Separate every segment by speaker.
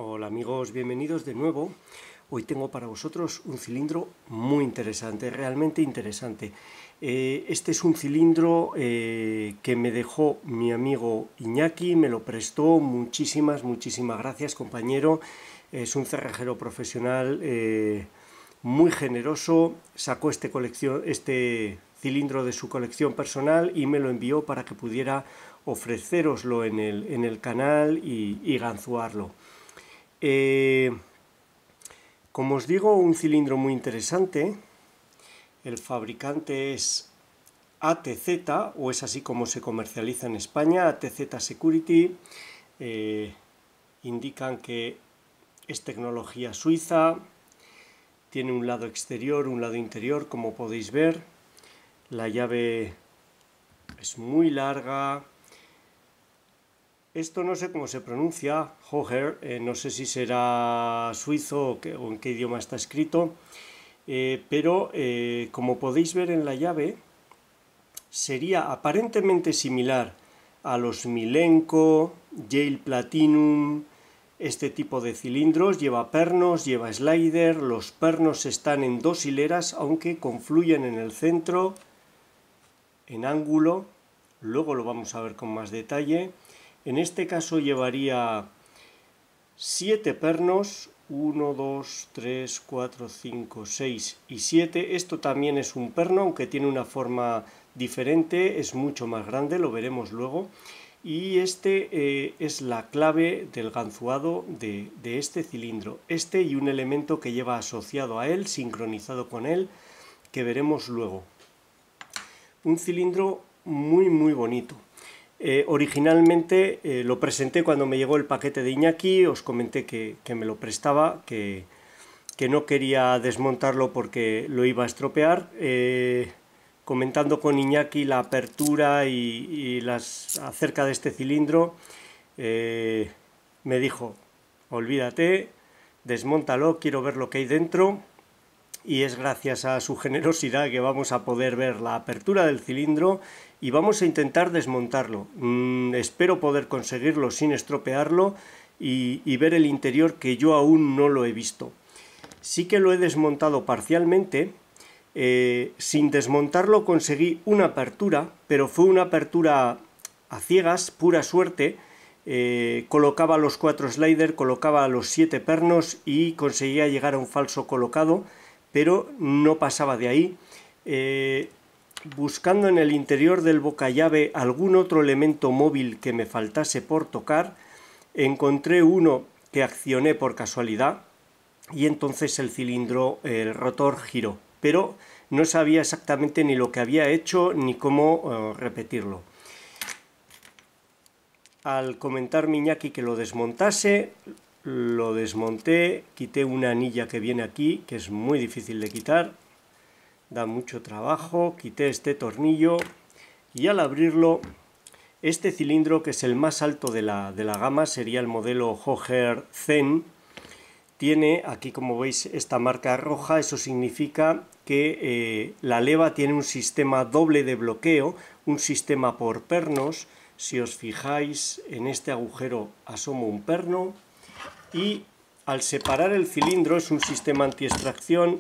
Speaker 1: Hola amigos, bienvenidos de nuevo. Hoy tengo para vosotros un cilindro muy interesante, realmente interesante. Este es un cilindro que me dejó mi amigo Iñaki, me lo prestó. Muchísimas gracias, compañero. Es un cerrajero profesional muy generoso. Sacó este cilindro de su colección personal y me lo envió para que pudiera ofrecéroslo en el canal y ganzuarlo. Como os digo, un cilindro muy interesante. El fabricante es ATZ, o es así como se comercializa en España, ATZ Security. Indican que es tecnología suiza, tiene un lado exterior, un lado interior, como podéis ver. La llave es muy larga. Esto no sé cómo se pronuncia, Hoher, no sé si será suizo o en qué idioma está escrito, pero como podéis ver en la llave, sería aparentemente similar a los Milenko, Yale Platinum, este tipo de cilindros. Lleva pernos, lleva slider, los pernos están en dos hileras, aunque confluyen en el centro, en ángulo. Luego lo vamos a ver con más detalle. En este caso llevaría 7 pernos, 1, 2, 3, 4, 5, 6 y 7. Esto también es un perno, aunque tiene una forma diferente, es mucho más grande, lo veremos luego. Y este es la clave del ganzuado de este cilindro. Este y un elemento que lleva asociado a él, sincronizado con él, que veremos luego. Un cilindro muy bonito. Originalmente lo presenté cuando me llegó el paquete de Iñaki. Os comenté que me lo prestaba, que no quería desmontarlo porque lo iba a estropear. Comentando con Iñaki la apertura acerca de este cilindro, me dijo: olvídate, desmóntalo, quiero ver lo que hay dentro. Y es gracias a su generosidad que vamos a poder ver la apertura del cilindro y vamos a intentar desmontarlo. Espero poder conseguirlo sin estropearlo y ver el interior, que yo aún no lo he visto. Sí que lo he desmontado parcialmente. Sin desmontarlo conseguí una apertura, pero fue una apertura a ciegas, pura suerte. Colocaba los 4 sliders, colocaba los 7 pernos y conseguía llegar a un falso colocado, pero no pasaba de ahí. Buscando en el interior del bocallave algún otro elemento móvil que me faltase por tocar, encontré uno que accioné por casualidad y entonces el cilindro, el rotor, giró, pero no sabía exactamente ni lo que había hecho ni cómo repetirlo. Al comentarme Iñaki que lo desmontase, lo desmonté, quité una anilla que viene aquí, que es muy difícil de quitar, da mucho trabajo. Quité este tornillo y al abrirlo, este cilindro, que es el más alto de la gama, sería el modelo Hoher Zen, tiene aquí, como veis, esta marca roja. Eso significa que la leva tiene un sistema doble de bloqueo, un sistema por pernos. Si os fijáis, en este agujero asomo un perno y al separar el cilindro, es un sistema anti-extracción.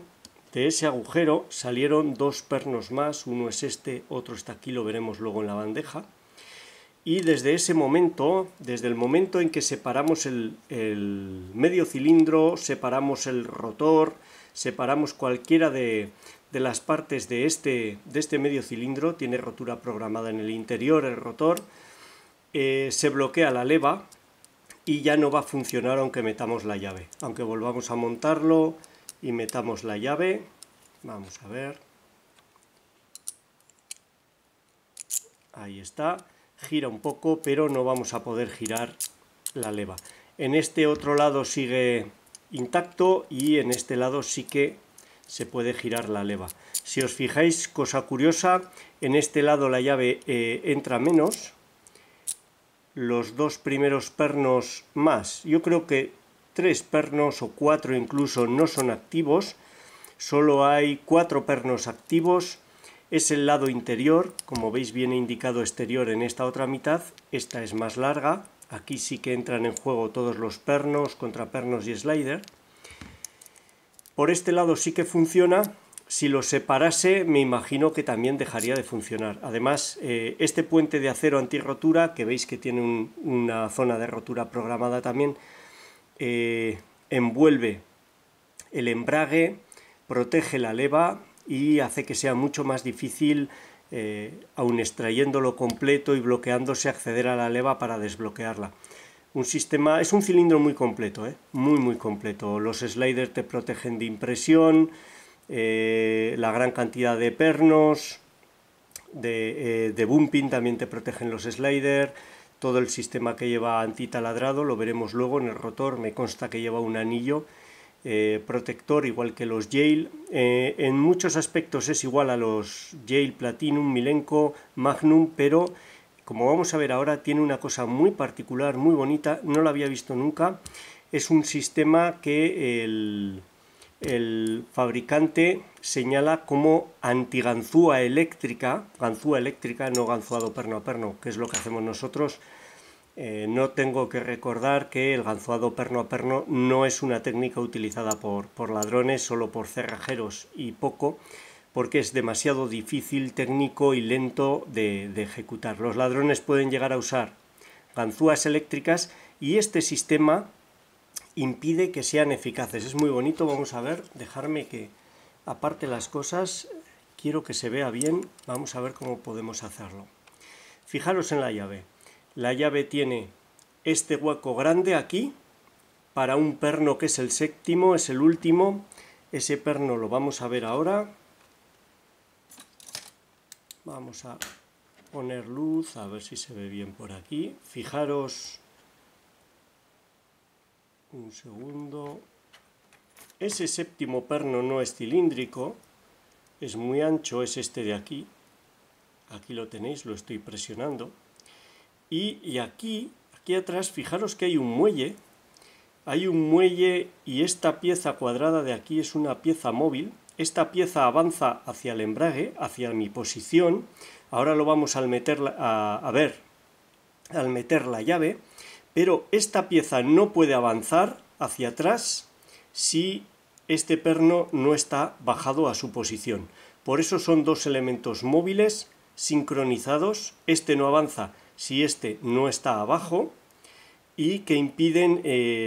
Speaker 1: De ese agujero salieron 2 pernos más, uno es este, otro está aquí, lo veremos luego en la bandeja. Y desde ese momento, desde el momento en que separamos el medio cilindro, separamos el rotor, separamos cualquiera de las partes de este medio cilindro, tiene rotura programada en el interior el rotor, se bloquea la leva y ya no va a funcionar aunque metamos la llave. Aunque volvamos a montarlo y metamos la llave, vamos a ver, ahí está, gira un poco, pero no vamos a poder girar la leva. En este otro lado sigue intacto y en este lado sí que se puede girar la leva. Si os fijáis, cosa curiosa, en este lado la llave entra menos, los 2 primeros pernos más, yo creo que 3 pernos o 4 incluso, no son activos, solo hay 4 pernos activos. Es el lado interior, como veis viene indicado exterior en esta otra mitad, esta es más larga, Aquí sí que entran en juego todos los pernos, contrapernos y slider. Por este lado sí que funciona. Si lo separase, me imagino que también dejaría de funcionar. Además, este puente de acero antirrotura, que veis que tiene una zona de rotura programada también, envuelve el embrague, protege la leva y hace que sea mucho más difícil, aun extrayéndolo completo y bloqueándose, acceder a la leva para desbloquearla. Es un cilindro muy completo, muy completo. Los sliders te protegen de impresión, la gran cantidad de pernos, de bumping también te protegen los sliders, todo el sistema que lleva antitaladrado, lo veremos luego en el rotor, me consta que lleva un anillo protector igual que los Yale. En muchos aspectos es igual a los Yale Platinum, Milenko, Magnum, pero como vamos a ver ahora tiene una cosa muy particular, muy bonita, no la había visto nunca. Es un sistema que el fabricante señala como antiganzúa eléctrica, no ganzuado perno a perno, que es lo que hacemos nosotros. No tengo que recordar que el ganzuado perno a perno no es una técnica utilizada por ladrones, solo por cerrajeros y poco, porque es demasiado difícil, técnico y lento de ejecutar. Los ladrones pueden llegar a usar ganzúas eléctricas y este sistema impide que sean eficaces. Es muy bonito, vamos a ver, dejarme que aparte las cosas, quiero que se vea bien, vamos a ver cómo podemos hacerlo. Fijaros en la llave. La llave tiene este hueco grande aquí, para un perno que es el séptimo, es el último. Ese perno lo vamos a ver ahora. Vamos a poner luz, a ver si se ve bien por aquí. Fijaros, un segundo. Ese séptimo perno no es cilíndrico, es muy ancho, es este de aquí. Aquí lo tenéis, lo estoy presionando. Y aquí atrás, fijaros que hay un muelle. Hay un muelle y esta pieza cuadrada de aquí es una pieza móvil. Esta pieza avanza hacia el embrague, hacia mi posición. Ahora lo vamos a ver al meter la llave. Pero esta pieza no puede avanzar hacia atrás si este perno no está bajado a su posición. Por eso son dos elementos móviles sincronizados. Este no avanza si este no está abajo y que impiden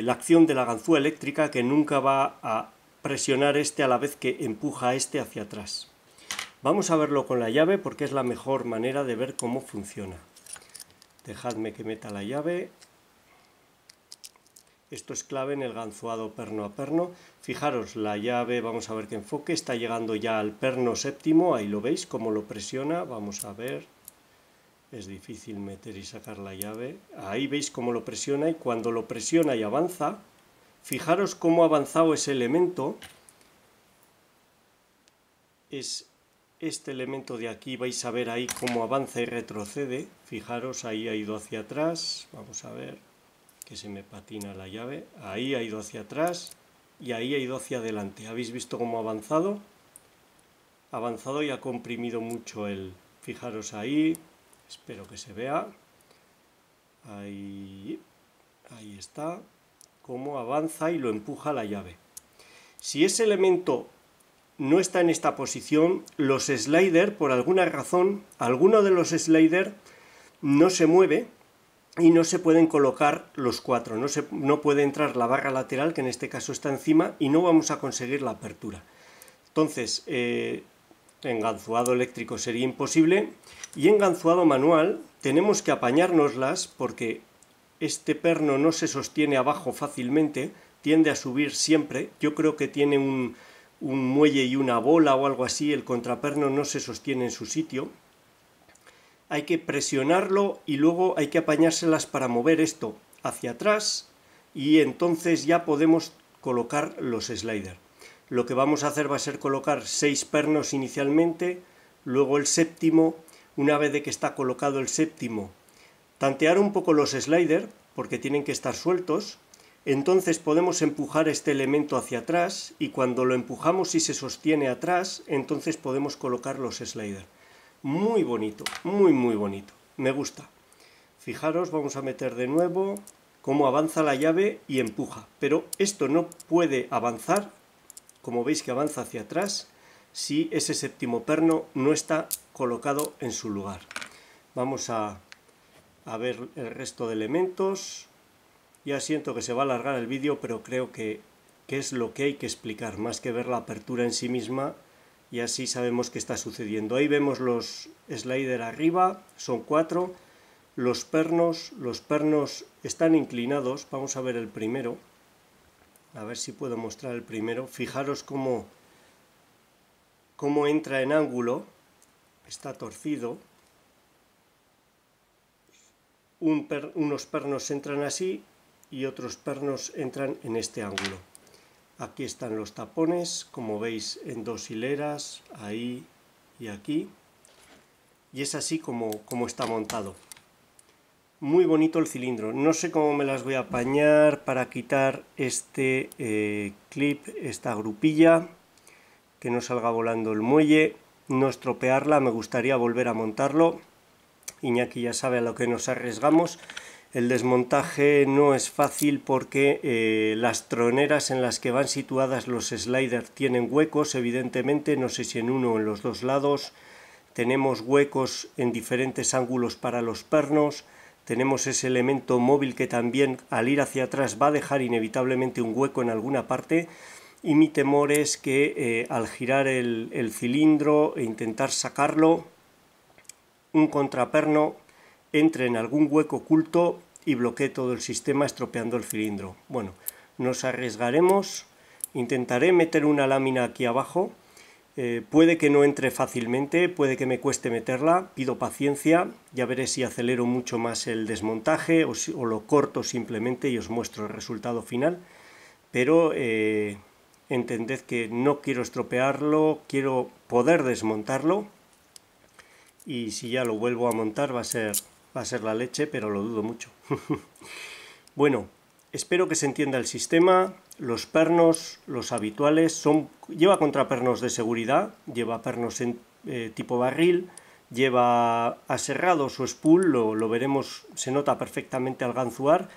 Speaker 1: la acción de la ganzúa eléctrica, que nunca va a presionar este a la vez que empuja a este hacia atrás. Vamos a verlo con la llave porque es la mejor manera de ver cómo funciona. Dejadme que meta la llave. Esto es clave en el ganzuado perno a perno. Fijaros, la llave, vamos a ver qué enfoque, está llegando ya al perno séptimo, ahí lo veis, cómo lo presiona, vamos a ver. Es difícil meter y sacar la llave. Ahí veis cómo lo presiona y cuando lo presiona y avanza, fijaros cómo ha avanzado ese elemento. Es este elemento de aquí, vais a ver ahí cómo avanza y retrocede. Fijaros, ahí ha ido hacia atrás, vamos a ver. Que se me patina la llave, ahí ha ido hacia atrás y ahí ha ido hacia adelante. ¿Habéis visto cómo ha avanzado? Ha avanzado y ha comprimido mucho fijaros ahí, espero que se vea, ahí está, cómo avanza y lo empuja la llave. Si ese elemento no está en esta posición, los sliders, por alguna razón, alguno de los sliders no se mueve, y no se pueden colocar los cuatro, no puede entrar la barra lateral, que en este caso está encima, y no vamos a conseguir la apertura. Entonces, en ganzuado eléctrico sería imposible, y en ganzuado manual tenemos que apañárnoslas porque este perno no se sostiene abajo fácilmente, tiende a subir siempre. Yo creo que tiene un muelle y una bola o algo así, el contraperno no se sostiene en su sitio. Hay que presionarlo y luego hay que apañárselas para mover esto hacia atrás y entonces ya podemos colocar los sliders. Lo que vamos a hacer va a ser colocar 6 pernos inicialmente, luego el séptimo. Una vez de que está colocado el séptimo, tantear un poco los sliders porque tienen que estar sueltos. Entonces podemos empujar este elemento hacia atrás y cuando lo empujamos y se sostiene atrás, entonces podemos colocar los sliders. Muy bonito, muy bonito, me gusta. Fijaros, vamos a meter de nuevo cómo avanza la llave y empuja, pero esto no puede avanzar, como veis que avanza hacia atrás, si ese séptimo perno no está colocado en su lugar. Vamos a ver el resto de elementos. Ya siento que se va a alargar el vídeo, pero creo que es lo que hay que explicar, más que ver la apertura en sí misma, y así sabemos qué está sucediendo. Ahí vemos los sliders arriba, son 4. Los pernos están inclinados. Vamos a ver el primero. A ver si puedo mostrar el primero. Fijaros cómo entra en ángulo. Está torcido. Unos pernos entran así y otros pernos entran en este ángulo. Aquí están los tapones, como veis, en 2 hileras, ahí y aquí. Y es así como está montado. Muy bonito el cilindro. No sé cómo me las voy a apañar para quitar este clip, esta grupilla, que no salga volando el muelle, no estropearla. Me gustaría volver a montarlo. Iñaki ya sabe a lo que nos arriesgamos. El desmontaje no es fácil porque las troneras en las que van situadas los sliders tienen huecos, evidentemente, no sé si en uno o en los dos lados. Tenemos huecos en diferentes ángulos para los pernos. Tenemos ese elemento móvil que también al ir hacia atrás va a dejar inevitablemente un hueco en alguna parte, y mi temor es que al girar el cilindro e intentar sacarlo, un contraperno entre en algún hueco oculto y bloquee todo el sistema, estropeando el cilindro. Bueno, nos arriesgaremos, intentaré meter una lámina aquí abajo. Puede que no entre fácilmente, puede que me cueste meterla, pido paciencia, ya veré si acelero mucho más el desmontaje o lo corto simplemente y os muestro el resultado final, pero entended que no quiero estropearlo, quiero poder desmontarlo, y si ya lo vuelvo a montar va a ser la leche, pero lo dudo mucho. Bueno, espero que se entienda el sistema. Los pernos, los habituales, lleva contrapernos de seguridad, lleva pernos en tipo barril, lleva aserrados o spool, lo veremos, se nota perfectamente al ganzuar,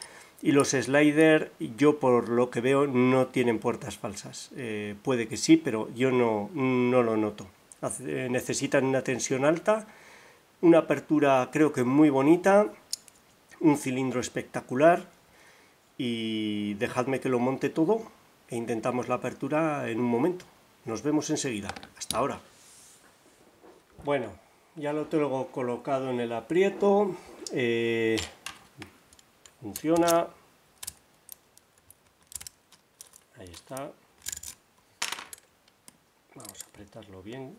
Speaker 1: y los sliders, yo por lo que veo, no tienen puertas falsas. Puede que sí, pero yo no lo noto. Necesitan una tensión alta, una apertura creo que muy bonita, un cilindro espectacular. Y dejadme que lo monte todo e intentamos la apertura en un momento. Nos vemos enseguida. Hasta ahora. Bueno, ya lo tengo colocado en el aprieto. Funciona. Ahí está. Vamos a apretarlo bien.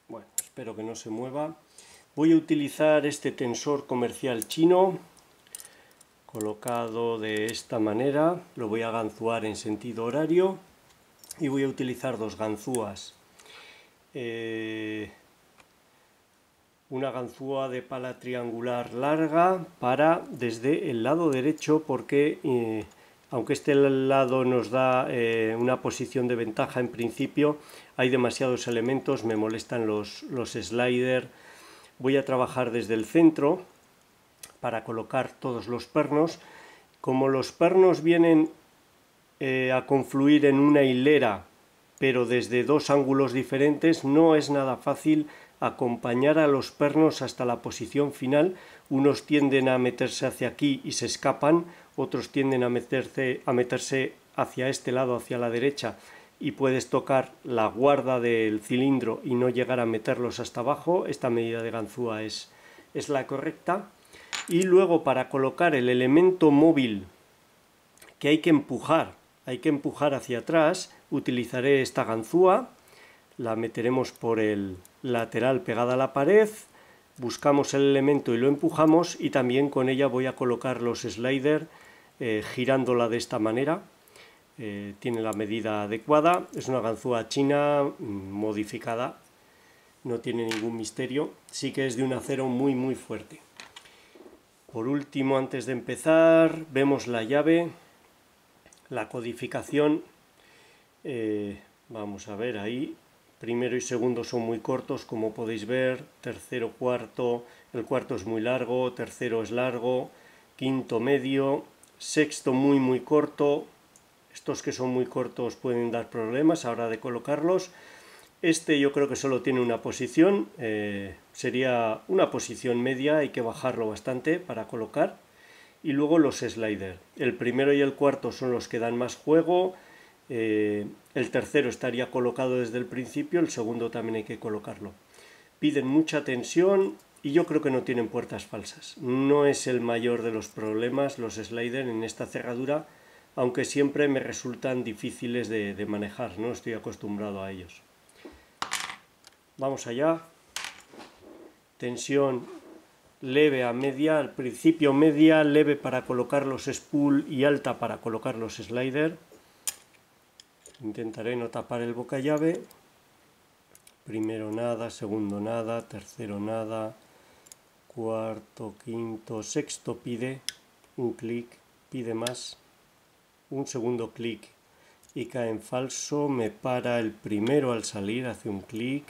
Speaker 1: Bueno, espero que no se mueva. Voy a utilizar este tensor comercial chino, colocado de esta manera. Lo voy a ganzuar en sentido horario y voy a utilizar 2 ganzúas. Una ganzúa de pala triangular larga para desde el lado derecho, porque aunque este lado nos da una posición de ventaja en principio, hay demasiados elementos, me molestan los sliders. Voy a trabajar desde el centro para colocar todos los pernos. Como los pernos vienen a confluir en una hilera, pero desde 2 ángulos diferentes, no es nada fácil acompañar a los pernos hasta la posición final. Unos tienden a meterse hacia aquí y se escapan, otros tienden a meterse hacia este lado, hacia la derecha, y puedes tocar la guarda del cilindro y no llegar a meterlos hasta abajo. Esta medida de ganzúa es la correcta. Y luego, para colocar el elemento móvil que hay que empujar hacia atrás, utilizaré esta ganzúa, la meteremos por el lateral pegada a la pared, buscamos el elemento y lo empujamos, y también con ella voy a colocar los sliders girándola de esta manera. Tiene la medida adecuada, es una ganzúa china modificada, no tiene ningún misterio, sí que es de un acero muy muy fuerte. Por último, antes de empezar, vemos la llave, la codificación, vamos a ver ahí, primero y segundo son muy cortos, como podéis ver, tercero, cuarto, el cuarto es muy largo, tercero es largo, quinto medio, sexto muy corto. Estos que son muy cortos pueden dar problemas a la hora de colocarlos. Este yo creo que solo tiene una posición, sería una posición media, hay que bajarlo bastante para colocar. Y luego los sliders. El primero y el cuarto son los que dan más juego. El tercero estaría colocado desde el principio, el segundo también hay que colocarlo. Piden mucha tensión y yo creo que no tienen puertas falsas. No es el mayor de los problemas los sliders en esta cerradura, aunque siempre me resultan difíciles de manejar, no estoy acostumbrado a ellos. Vamos allá. Tensión leve a media, al principio media, leve para colocar los spool y alta para colocar los sliders. Intentaré no tapar el boca llave. Primero nada, segundo nada, tercero nada, cuarto, quinto, sexto pide un clic, pide más, un segundo clic y cae en falso, me para el primero al salir, hace un clic,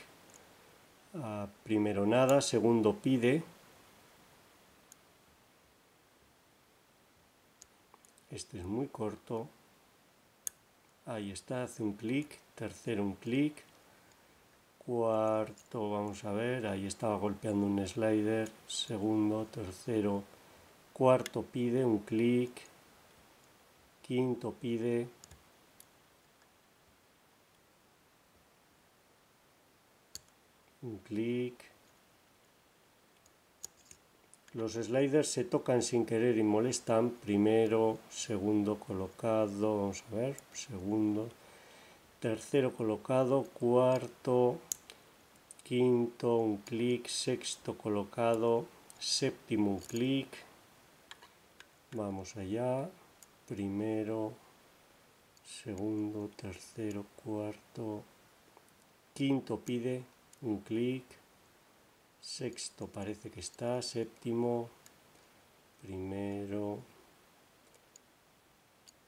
Speaker 1: primero nada, segundo pide, este es muy corto, ahí está, hace un clic, tercero un clic, cuarto, vamos a ver, ahí estaba golpeando un slider, segundo, tercero, cuarto pide un clic, quinto pide, un clic. Los sliders se tocan sin querer y molestan. Primero, segundo colocado, vamos a ver, segundo, tercero colocado, cuarto, quinto, un clic, sexto colocado, séptimo un clic. Vamos allá, primero, segundo, tercero, cuarto, quinto pide un clic, sexto parece que está, séptimo, primero,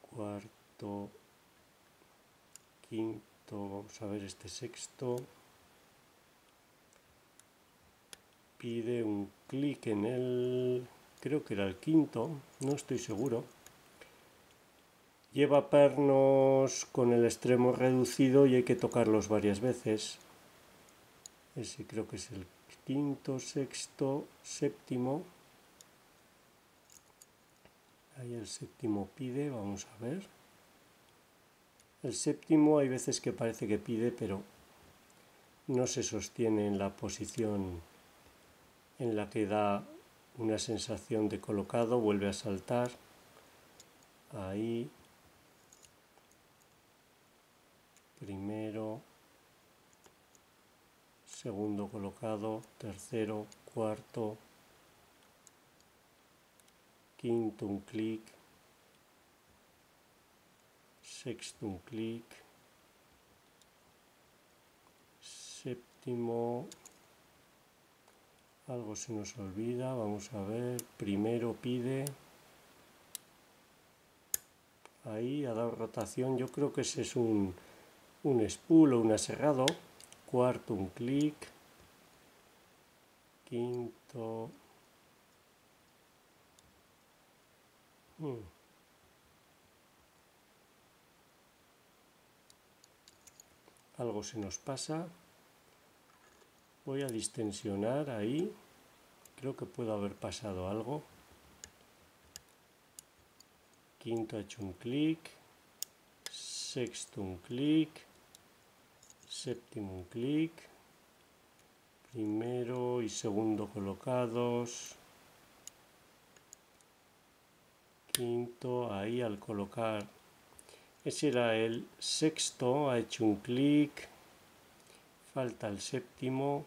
Speaker 1: cuarto, quinto, vamos a ver este sexto, pide un clic en el, creo que era el quinto, no estoy seguro. Lleva pernos con el extremo reducido y hay que tocarlos varias veces. Ese creo que es el quinto, sexto, séptimo. Ahí el séptimo pide, vamos a ver. El séptimo hay veces que parece que pide, pero no se sostiene en la posición en la que da una sensación de colocado, vuelve a saltar. Ahí. Primero, segundo colocado, tercero, cuarto, quinto un clic, sexto un clic, séptimo, algo se nos olvida, vamos a ver, primero pide, ahí ha dado rotación, yo creo que ese es un spool o un aserrado, cuarto un clic, quinto, algo se nos pasa, voy a distensionar ahí, creo que puede haber pasado algo, quinto ha hecho un clic, sexto un clic, séptimo un clic, primero y segundo colocados, quinto, ahí al colocar, ese era el sexto, ha hecho un clic, falta el séptimo,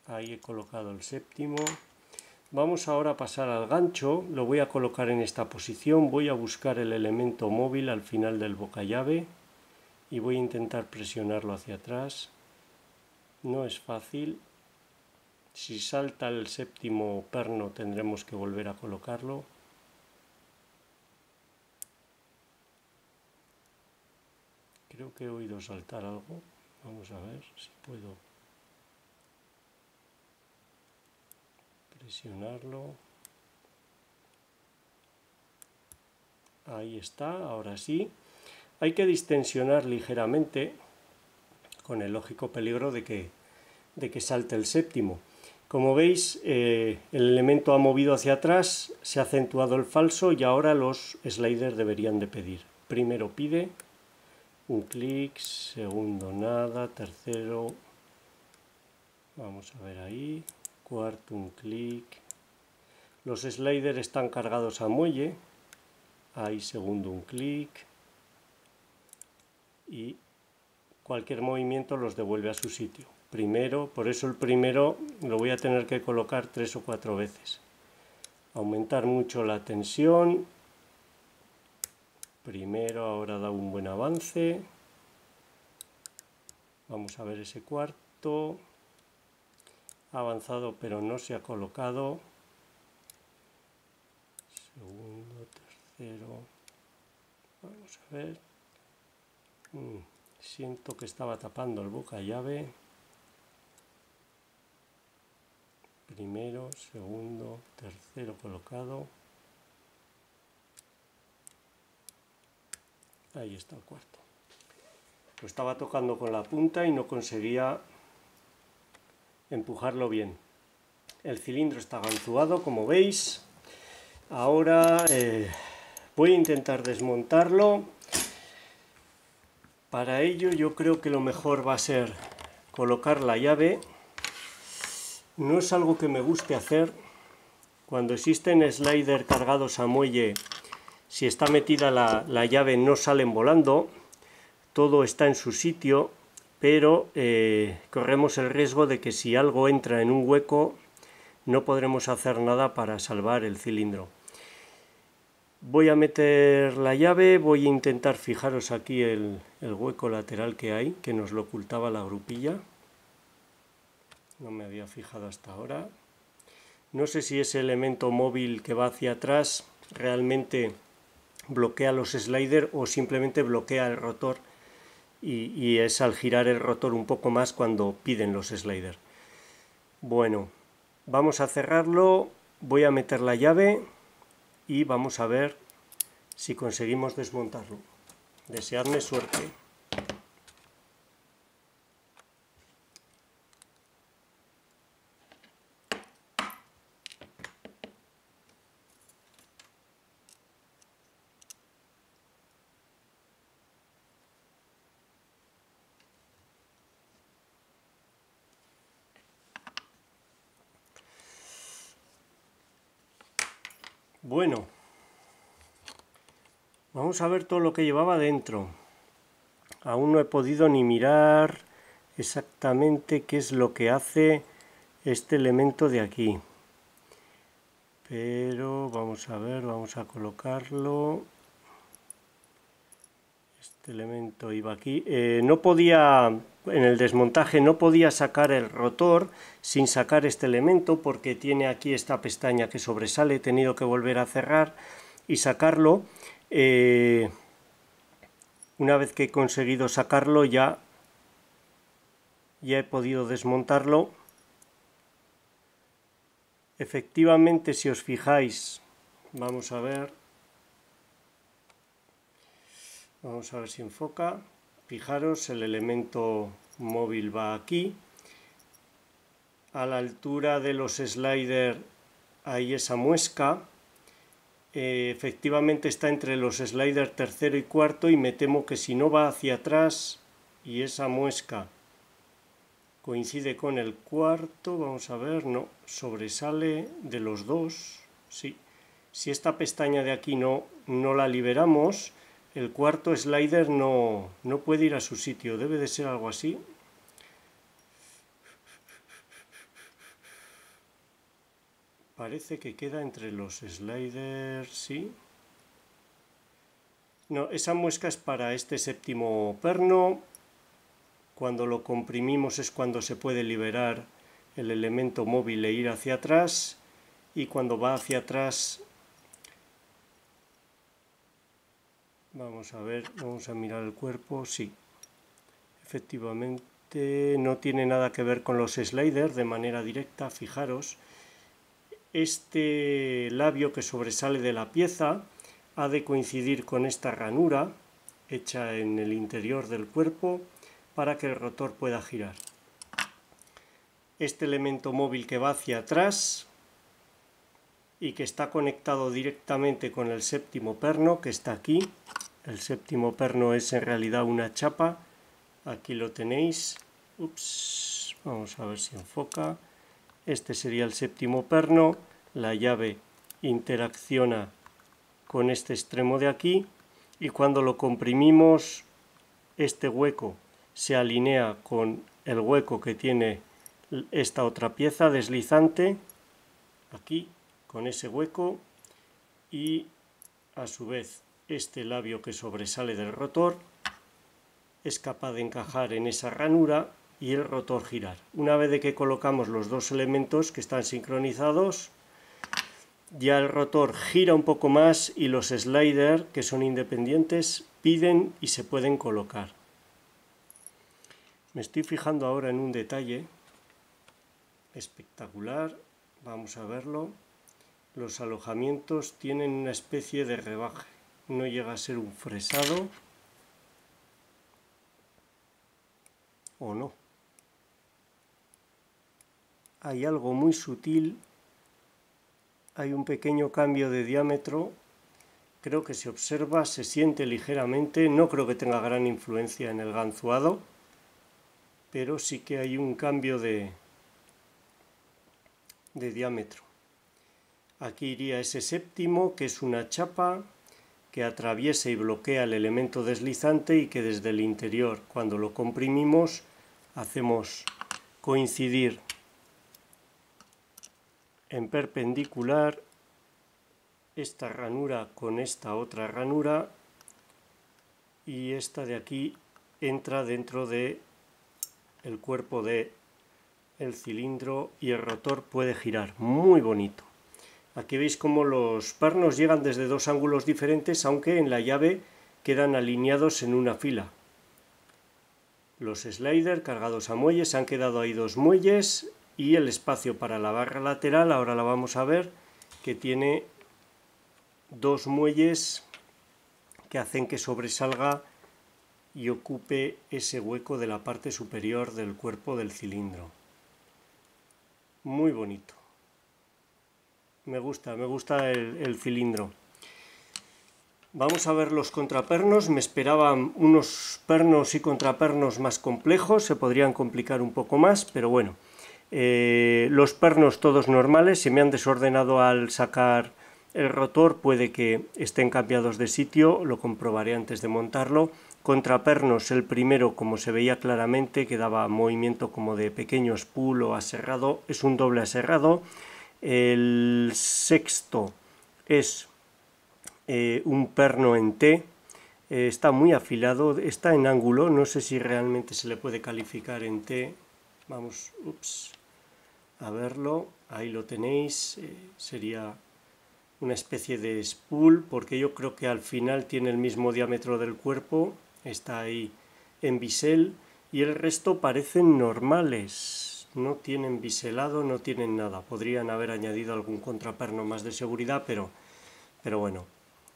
Speaker 1: ahí he colocado el séptimo. Vamos ahora a pasar al gancho, lo voy a colocar en esta posición, voy a buscar el elemento móvil al final del boca llave y voy a intentar presionarlo hacia atrás. No es fácil, si salta el séptimo perno tendremos que volver a colocarlo. Creo que he oído saltar algo. Vamos a ver si puedo presionarlo. Ahí está, ahora sí. Hay que distensionar ligeramente, con el lógico peligro de que salte el séptimo. Como veis, el elemento ha movido hacia atrás, se ha acentuado el falso y ahora los sliders deberían de pedir. Primero pide un clic, segundo nada, tercero, vamos a ver ahí, cuarto un clic. Los sliders están cargados a muelle, ahí segundo un clic y cualquier movimiento los devuelve a su sitio. Primero, por eso el primero lo voy a tener que colocar 3 o 4 veces. Aumentar mucho la tensión. Primero, ahora da un buen avance. Vamos a ver ese cuarto. Ha avanzado pero no se ha colocado. Segundo, tercero. Vamos a ver. Siento que estaba tapando el boca llave. Primero, segundo, tercero colocado. Ahí está el cuarto. Lo estaba tocando con la punta y no conseguía empujarlo bien. El cilindro está ganzúado, como veis. Ahora voy a intentar desmontarlo. Para ello yo creo que lo mejor va a ser colocar la llave. No es algo que me guste hacer. Cuando existen sliders cargados a muelle, si está metida la llave no salen volando. Todo está en su sitio, pero corremos el riesgo de que si algo entra en un hueco no podremos hacer nada para salvar el cilindro. Voy a meter la llave, voy a intentar, fijaros aquí el hueco lateral que hay, que nos lo ocultaba la grupilla. No me había fijado hasta ahora. No sé si ese elemento móvil que va hacia atrás realmente bloquea los sliders o simplemente bloquea el rotor y es al girar el rotor un poco más cuando piden los sliders. Bueno, vamos a cerrarlo, voy a meter la llave y vamos a ver si conseguimos desmontarlo. Deseadme suerte. Bueno, vamos a ver todo lo que llevaba dentro. Aún no he podido ni mirar exactamente qué es lo que hace este elemento de aquí. Pero vamos a ver, vamos a colocarlo. Este elemento iba aquí. No podía, en el desmontaje no podía sacar el rotor sin sacar este elemento porque tiene aquí esta pestaña que sobresale. He tenido que volver a cerrar y sacarlo. Una vez que he conseguido sacarlo ya he podido desmontarlo. Efectivamente, si os fijáis, vamos a ver si enfoca. Fijaros, el elemento móvil va aquí. A la altura de los sliders hay esa muesca. Efectivamente está entre los sliders tercero y cuarto y me temo que si no va hacia atrás y esa muesca coincide con el cuarto, vamos a ver, no, sobresale de los dos, sí. Si esta pestaña de aquí no la liberamos, el cuarto slider no puede ir a su sitio, debe de ser algo así. Parece que queda entre los sliders, sí. No, esa muesca es para este séptimo perno. Cuando lo comprimimos es cuando se puede liberar el elemento móvil e ir hacia atrás. Y cuando va hacia atrás, vamos a ver, vamos a mirar el cuerpo, sí. efectivamente no tiene nada que ver con los sliders de manera directa. Fijaros, este labio que sobresale de la pieza ha de coincidir con esta ranura hecha en el interior del cuerpo para que el rotor pueda girar. Este elemento móvil que va hacia atrás y que está conectado directamente con el séptimo perno que está aquí. El séptimo perno es en realidad una chapa. Aquí lo tenéis. Ups, vamos a ver si enfoca. Este sería el séptimo perno. La llave interacciona con este extremo de aquí y cuando lo comprimimos, este hueco se alinea con el hueco que tiene esta otra pieza deslizante, aquí, con ese hueco, y a su vez este labio que sobresale del rotor es capaz de encajar en esa ranura y el rotor girar. Una vez de que colocamos los dos elementos que están sincronizados, ya el rotor gira un poco más y los sliders, que son independientes, piden y se pueden colocar. Me estoy fijando ahora en un detalle espectacular, vamos a verlo. Los alojamientos tienen una especie de rebaje, no llega a ser un fresado, o no. Hay algo muy sutil, hay un pequeño cambio de diámetro, creo que se observa, se siente ligeramente, no creo que tenga gran influencia en el ganzuado, pero sí que hay un cambio de diámetro. Aquí iría ese séptimo, que es una chapa que atraviesa y bloquea el elemento deslizante y que desde el interior, cuando lo comprimimos, hacemos coincidir en perpendicular esta ranura con esta otra ranura y esta de aquí entra dentro de el cuerpo de el cilindro y el rotor puede girar. Muy bonito. Aquí veis cómo los pernos llegan desde dos ángulos diferentes, aunque en la llave quedan alineados en una fila. Los sliders cargados a muelles, han quedado ahí dos muelles y el espacio para la barra lateral, ahora la vamos a ver, que tiene dos muelles que hacen que sobresalga y ocupe ese hueco de la parte superior del cuerpo del cilindro. Muy bonito. Me gusta el cilindro. Vamos a ver los contrapernos. Me esperaban unos pernos y contrapernos más complejos, se podrían complicar un poco más, pero bueno. Los pernos todos normales, se me han desordenado al sacar el rotor, puede que estén cambiados de sitio, lo comprobaré antes de montarlo. Contrapernos, el primero, como se veía claramente, que daba movimiento como de pequeño spool o aserrado, es un doble aserrado. El sexto es un perno en T, está muy afilado, está en ángulo, no sé si realmente se le puede calificar en T. Vamos, a verlo, ahí lo tenéis, sería una especie de spool, porque yo creo que al final tiene el mismo diámetro del cuerpo, está ahí en bisel, y el resto parecen normales, no tienen biselado, no tienen nada. Podrían haber añadido algún contraperno más de seguridad, pero bueno,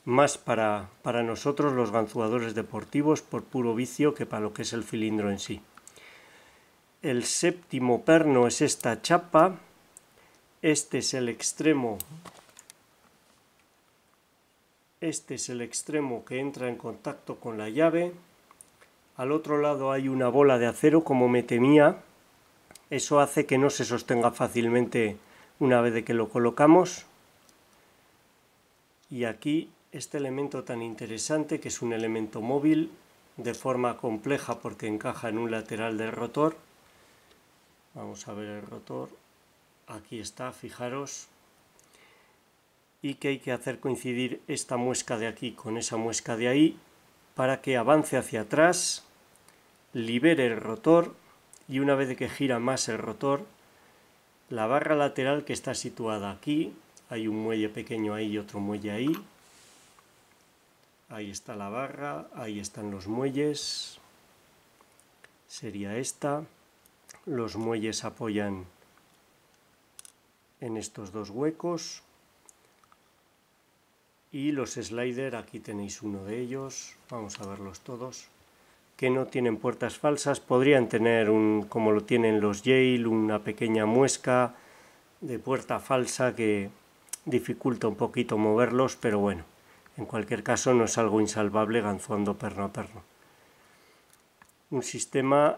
Speaker 1: más para nosotros los ganzuadores deportivos por puro vicio que para lo que es el cilindro en sí. El séptimo perno es esta chapa, este es el extremo que entra en contacto con la llave. Al otro lado hay una bola de acero, como me temía. Eso hace que no se sostenga fácilmente una vez de que lo colocamos. Y aquí este elemento tan interesante, que es un elemento móvil de forma compleja porque encaja en un lateral del rotor. Vamos a ver el rotor. Aquí está, fijaros. Y que hay que hacer coincidir esta muesca de aquí con esa muesca de ahí para que avance hacia atrás, libere el rotor y una vez de que gira más el rotor, la barra lateral que está situada aquí, hay un muelle pequeño ahí y otro muelle ahí, ahí está la barra, ahí están los muelles, sería esta. Los muelles apoyan en estos dos huecos. Y los sliders, aquí tenéis uno de ellos, vamos a verlos todos, que no tienen puertas falsas, podrían tener, como lo tienen los Yale, una pequeña muesca de puerta falsa que dificulta un poquito moverlos, pero bueno, en cualquier caso no es algo insalvable ganzuando perno a perno. Un sistema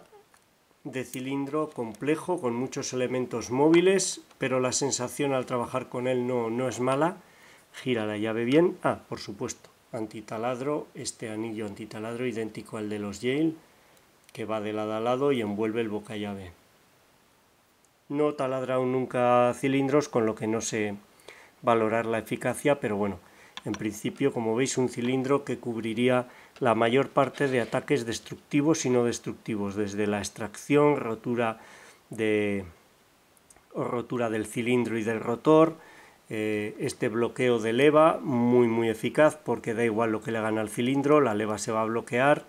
Speaker 1: de cilindro complejo con muchos elementos móviles, pero la sensación al trabajar con él no es mala. Gira la llave bien. Por supuesto, antitaladro, este anillo antitaladro idéntico al de los Yale, que va de lado a lado y envuelve el bocallave. No taladra aún nunca cilindros, con lo que no sé valorar la eficacia, pero bueno, en principio, como veis, un cilindro que cubriría la mayor parte de ataques destructivos y no destructivos, desde la extracción, rotura del cilindro y del rotor. Este bloqueo de leva muy eficaz, porque da igual lo que le hagan al cilindro, la leva se va a bloquear.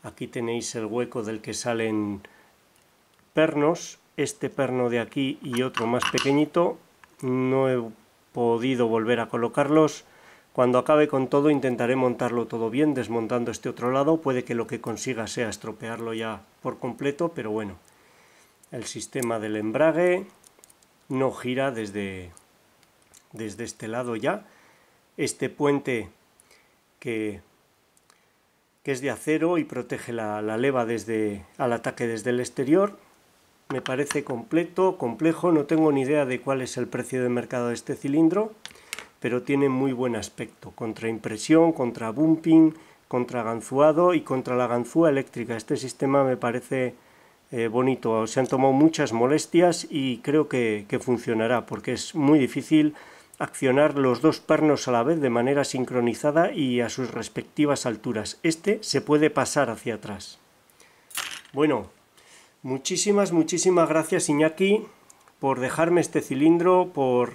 Speaker 1: Aquí tenéis el hueco del que salen pernos, este perno de aquí y otro más pequeñito. No he podido volver a colocarlos. Cuando acabe con todo intentaré montarlo todo bien, desmontando este otro lado. Puede que lo que consiga sea estropearlo ya por completo, pero bueno. El sistema del embrague no gira desde este lado ya. Este puente que es de acero y protege la leva al ataque desde el exterior. Me parece complejo, no tengo ni idea de cuál es el precio de mercado de este cilindro, pero tiene muy buen aspecto, contra impresión, contra bumping, contra ganzuado y contra la ganzúa eléctrica. Este sistema me parece bonito, se han tomado muchas molestias y creo que funcionará, porque es muy difícil accionar los dos pernos a la vez de manera sincronizada y a sus respectivas alturas. Este se puede pasar hacia atrás. Bueno, muchísimas gracias, Iñaki, por dejarme este cilindro, por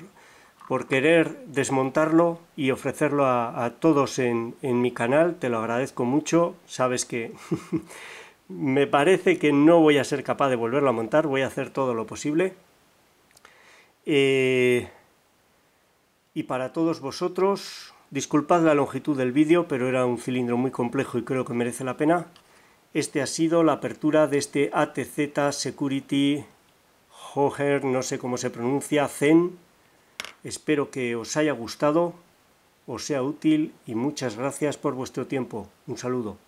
Speaker 1: querer desmontarlo y ofrecerlo a todos en mi canal. Te lo agradezco mucho. Sabes que me parece que no voy a ser capaz de volverlo a montar, voy a hacer todo lo posible. Y para todos vosotros, disculpad la longitud del vídeo, pero era un cilindro muy complejo y creo que merece la pena. Este ha sido la apertura de este ATZ Security Hoher, no sé cómo se pronuncia, Zen. Espero que os haya gustado, os sea útil y muchas gracias por vuestro tiempo. Un saludo.